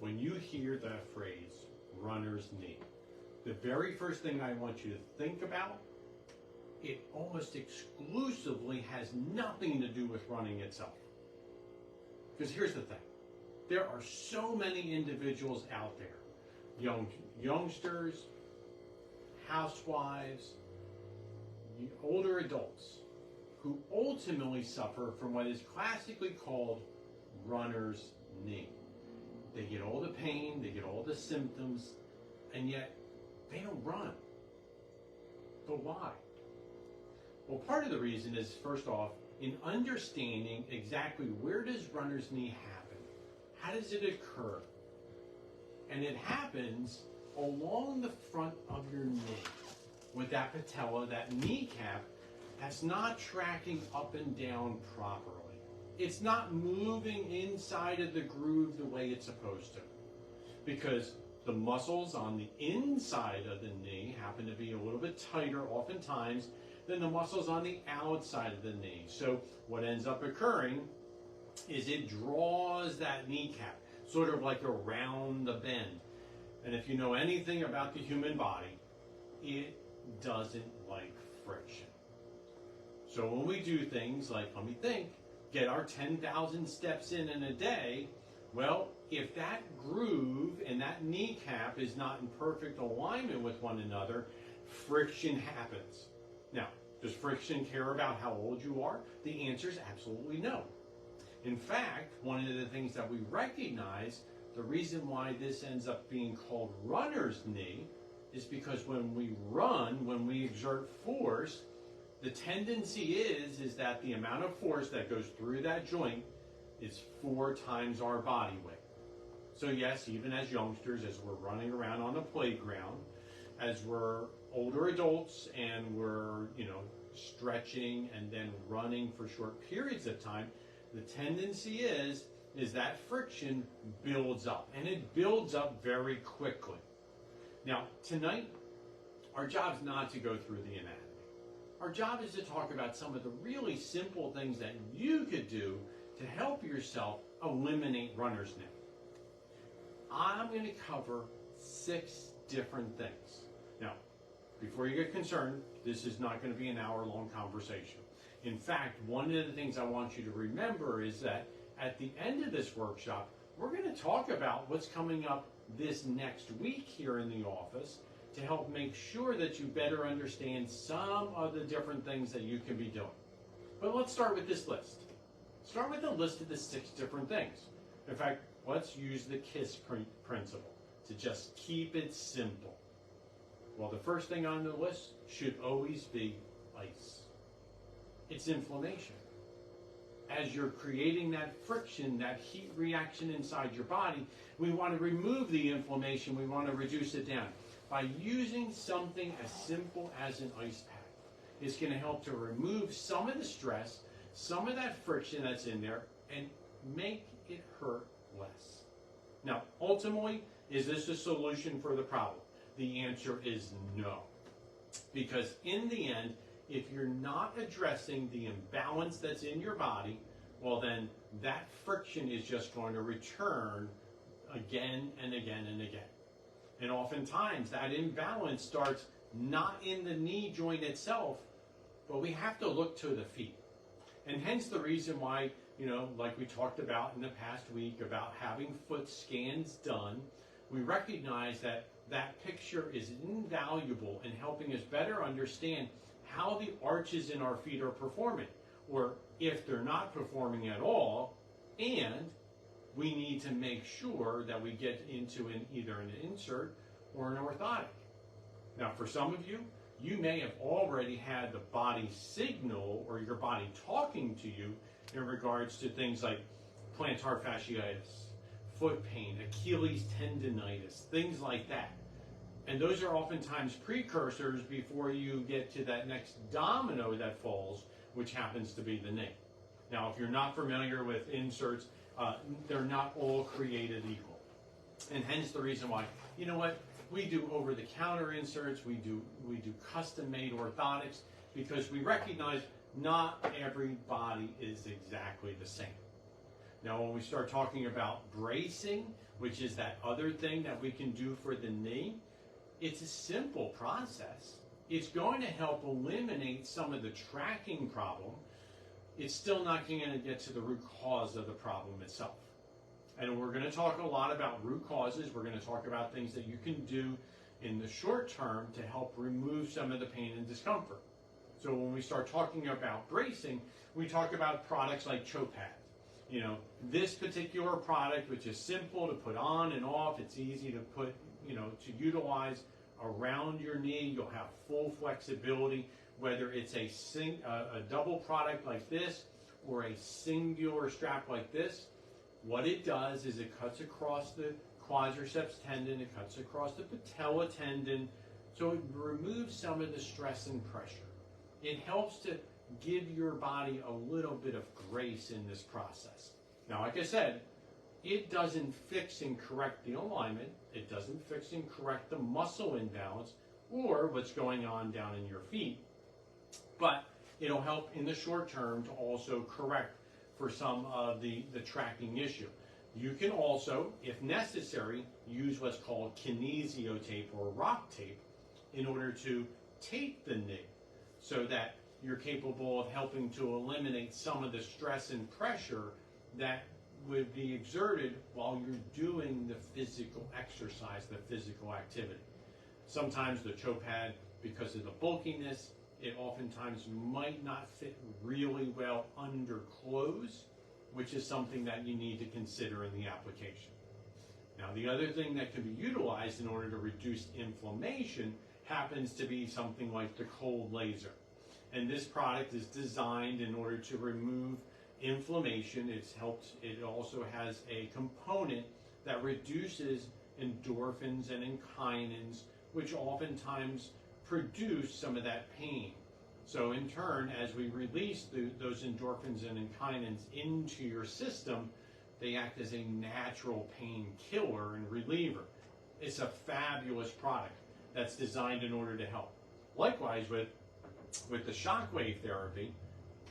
when you hear the phrase runner's knee, the very first thing I want you to think about, it almost exclusively has nothing to do with running itself. Because here's the thing, there are so many individuals out there, youngsters, housewives, older adults, who ultimately suffer from what is classically called runner's knee. They get all the pain, they get all the symptoms, and yet they don't run. But why? Well, part of the reason is, first off, in understanding exactly where does runner's knee happen? How does it occur? And it happens along the front of your knee with that patella, that kneecap, that's not tracking up and down properly. It's not moving inside of the groove the way it's supposed to, because the muscles on the inside of the knee happen to be a little bit tighter oftentimes than the muscles on the outside of the knee. So what ends up occurring is it draws that kneecap sort of like around the bend. And if you know anything about the human body, it doesn't like friction. So when we do things like, let me think, get our 10,000 steps in a day, well, if that groove and that kneecap is not in perfect alignment with one another, friction happens. Now, does friction care about how old you are? The answer is absolutely no. In fact, one of the things that we recognize, the reason why this ends up being called runner's knee, is because when we run, when we exert force, the tendency is that the amount of force that goes through that joint is 4 times our body weight. So yes, even as youngsters, as we're running around on the playground, as we're older adults and we're, stretching and then running for short periods of time, the tendency is that friction builds up, and it builds up very quickly. Now, tonight, our job is not to go through the anatomy. Our job is to talk about some of the really simple things that you could do to help yourself eliminate runner's knee. I'm going to cover 6 different things. Now, before you get concerned, this is not going to be an hour-long conversation. In fact, one of the things I want you to remember is that at the end of this workshop, we're going to talk about what's coming up this next week here in the office to help make sure that you better understand some of the different things that you can be doing. But let's start with this list. Start with a list of the 6 different things. In fact, let's use the KISS principle to just keep it simple. Well, the first thing on the list should always be ice. It's inflammation. As you're creating that friction, that heat reaction inside your body, we want to remove the inflammation, we want to reduce it down. By using something as simple as an ice pack, it's going to help to remove some of the stress, some of that friction that's in there, and make it hurt less. Now, ultimately, is this a solution for the problem? The answer is no. Because in the end, if you're not addressing the imbalance that's in your body, well then that friction is just going to return again and again and again. And oftentimes that imbalance starts not in the knee joint itself, but we have to look to the feet. And hence the reason why, like we talked about in the past week about having foot scans done, we recognize that that picture is invaluable in helping us better understand how the arches in our feet are performing, or if they're not performing at all, and we need to make sure that we get into either an insert or an orthotic. Now, for some of you, you may have already had the body signal or your body talking to you in regards to things like plantar fasciitis, foot pain, Achilles tendonitis, things like that. And those are oftentimes precursors before you get to that next domino that falls, which happens to be the knee. Now, if you're not familiar with inserts, they're not all created equal. And hence the reason why, we do over-the-counter inserts, we do custom-made orthotics, because we recognize not every body is exactly the same. Now, when we start talking about bracing, which is that other thing that we can do for the knee, it's a simple process. It's going to help eliminate some of the tracking problem. It's still not going to get to the root cause of the problem itself. And we're going to talk a lot about root causes. We're going to talk about things that you can do in the short term to help remove some of the pain and discomfort. So when we start talking about bracing, we talk about products like Chiropractic. You know, this particular product, which is simple to put on and off, it's easy to put, to utilize around your knee. You'll have full flexibility, whether it's a double product like this or a singular strap like this. What it does is it cuts across the quadriceps tendon, it cuts across the patella tendon, so it removes some of the stress and pressure. It helps to give your body a little bit of grace in this process. Now, like I said, it doesn't fix and correct the alignment, it doesn't fix and correct the muscle imbalance or what's going on down in your feet, but it'll help in the short term to also correct for some of the tracking issue. You can also, if necessary, use what's called kinesio tape or rock tape in order to tape the knee so that you're capable of helping to eliminate some of the stress and pressure that would be exerted while you're doing the physical exercise, the physical activity. Sometimes the toe pad, because of the bulkiness, it oftentimes might not fit really well under clothes, which is something that you need to consider in the application. Now, the other thing that can be utilized in order to reduce inflammation happens to be something like the cold laser. And this product is designed in order to remove inflammation. It also has a component that reduces endorphins and enkinins, which oftentimes produce some of that pain. So in turn, as we release those endorphins and enkinins into your system, they act as a natural pain killer and reliever. It's a fabulous product that's designed in order to help. Likewise, with the shockwave therapy,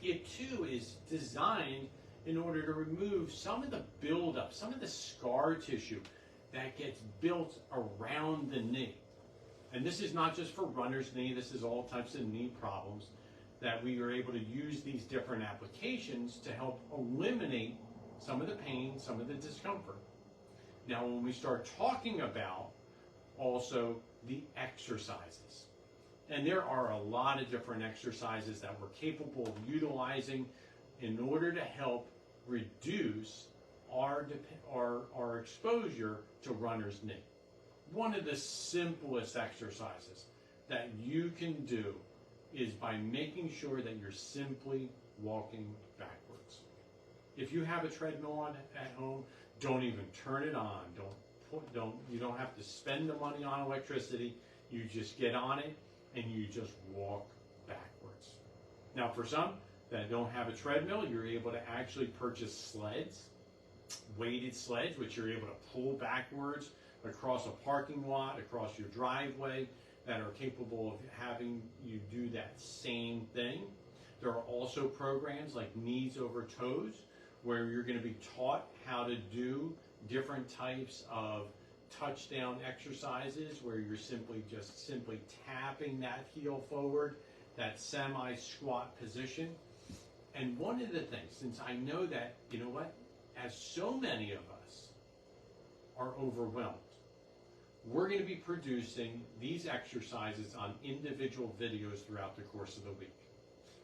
it too is designed in order to remove some of the buildup, some of the scar tissue that gets built around the knee. And this is not just for runner's knee, this is all types of knee problems that we are able to use these different applications to help eliminate some of the pain, some of the discomfort. Now, when we start talking about also the exercises, and there are a lot of different exercises that we're capable of utilizing in order to help reduce our exposure to runner's knee. One of the simplest exercises that you can do is by making sure that you're simply walking backwards. If you have a treadmill on at home, don't even turn it on. You don't have to spend the money on electricity. You just get on it and you just walk backwards. Now, for some that don't have a treadmill, you're able to actually purchase sleds, weighted sleds, which you're able to pull backwards across a parking lot, across your driveway, that are capable of having you do that same thing. There are also programs like Knees Over Toes, where you're going to be taught how to do different types of touchdown exercises, where you're simply tapping that heel forward, that semi-squat position. And one of the things, since I know that, as so many of us are overwhelmed, we're going to be producing these exercises on individual videos throughout the course of the week.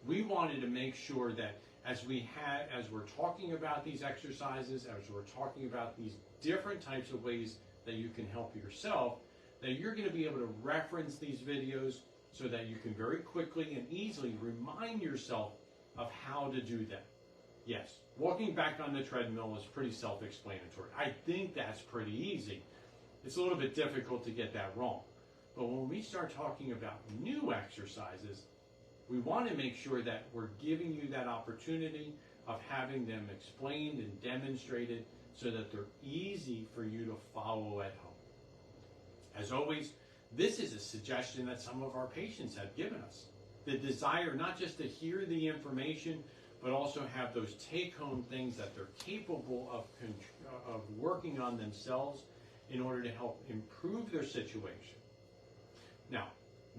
We wanted to make sure that as we're talking about these exercises, as we're talking about these different types of ways that you can help yourself, that you're going to be able to reference these videos so that you can very quickly and easily remind yourself of how to do them. Yes, walking back on the treadmill is pretty self-explanatory. I think that's pretty easy. It's a little bit difficult to get that wrong. But when we start talking about new exercises, we want to make sure that we're giving you that opportunity of having them explained and demonstrated so that they're easy for you to follow at home. As always, this is a suggestion that some of our patients have given us. The desire not just to hear the information, but also have those take-home things that they're capable of working on themselves in order to help improve their situation. Now,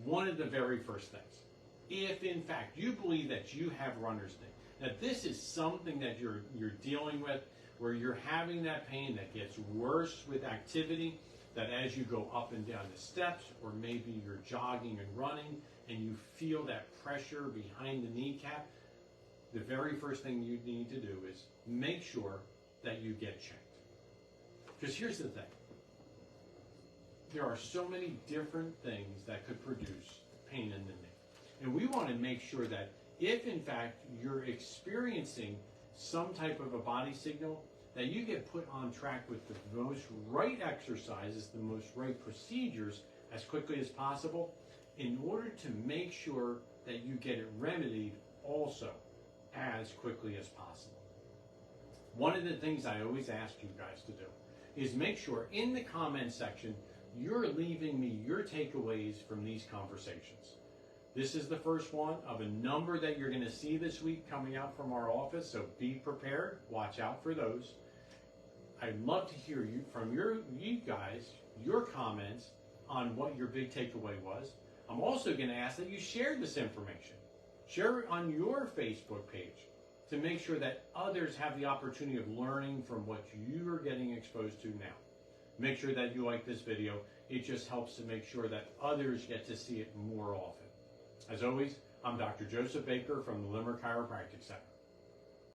one of the very first things, if in fact you believe that you have runner's knee, that this is something that you're dealing with, where you're having that pain that gets worse with activity, that as you go up and down the steps, or maybe you're jogging and running, and you feel that pressure behind the kneecap, the very first thing you need to do is make sure that you get checked. Because here's the thing. There are so many different things that could produce pain in the knee. And we want to make sure that if in fact you're experiencing some type of a body signal, that you get put on track with the most right exercises, the most right procedures as quickly as possible, in order to make sure that you get it remedied also as quickly as possible. One of the things I always ask you guys to do is make sure in the comment section you're leaving me your takeaways from these conversations. This is the first one of a number that you're going to see this week coming out from our office, so be prepared. Watch out for those. I'd love to hear from you guys, your comments on what your big takeaway was. I'm also going to ask that you share this information. Share it on your Facebook page to make sure that others have the opportunity of learning from what you are getting exposed to now. Make sure that you like this video. It just helps to make sure that others get to see it more often. As always, I'm Dr. Joseph Baker from the Limerick Chiropractic Center.